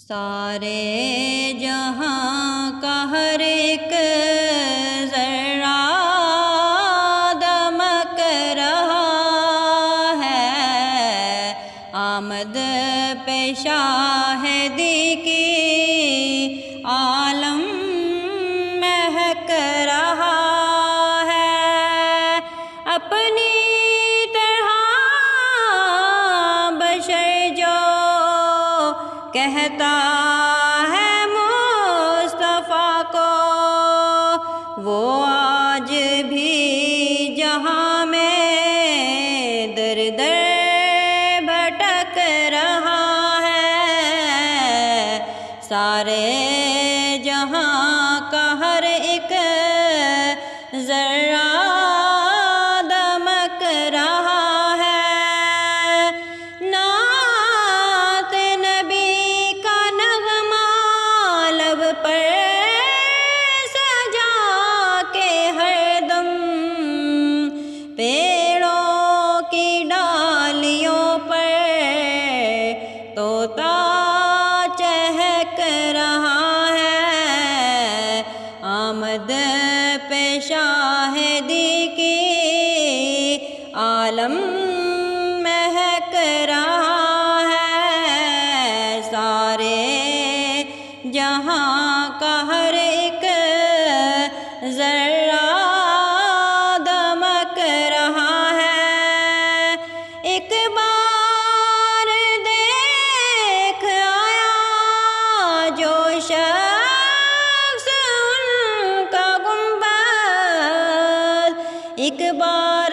سارے جہاں کا ہر ایک ذرہ دمک رہا ہے، آمد پہ شاہدی کی عالم مہک رہا ہے۔ اپنی طرح بشر جو کہتا ہے مصطفیٰ کو، وہ آج بھی جہاں میں در در بھٹک رہا ہے۔ سارے جہاں کا ہر ایک ذرہ دمک رہا ہے۔ نعت نبی کا نغمہ لب پر سجا کے ہر دم پیڑوں کی ڈالیوں پر طوطا چہک رہا ہے، آمد پہ شاہدی کی عالم مہک رہا ہے۔ سارے جہاں کا ہر ایک ذرہ دمک رہا ہے۔ ایک بار دیکھ آیا جو شخص ان کا گنبد، ایک بار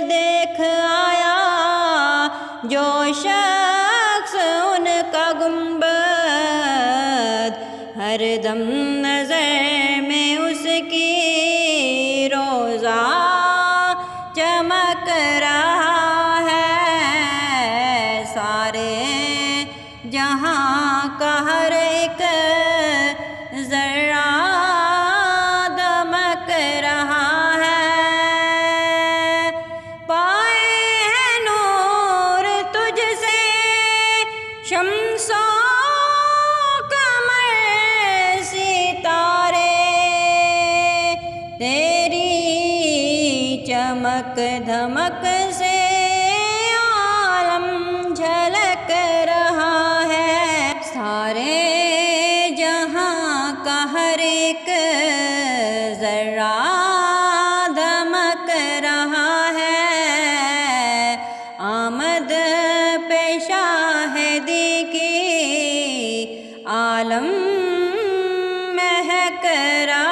دیکھ آیا جو شخص ان کا گنبد، ہر دم نظر میں اس کی روزہ چمک رہا ہے۔ سارے جہاں کا ہر ایک ذرہ دمک رہا ہے۔ پائے ہے نور تجھ سے شمس و قمر ستارے، تیری چمک دھمک سے عالم جھلک رہا ہے۔ سارے جہاں کا ہر ایک ذرہ دمک رہا ہے، آمد پہ شاہدی کی عالم مہک رہا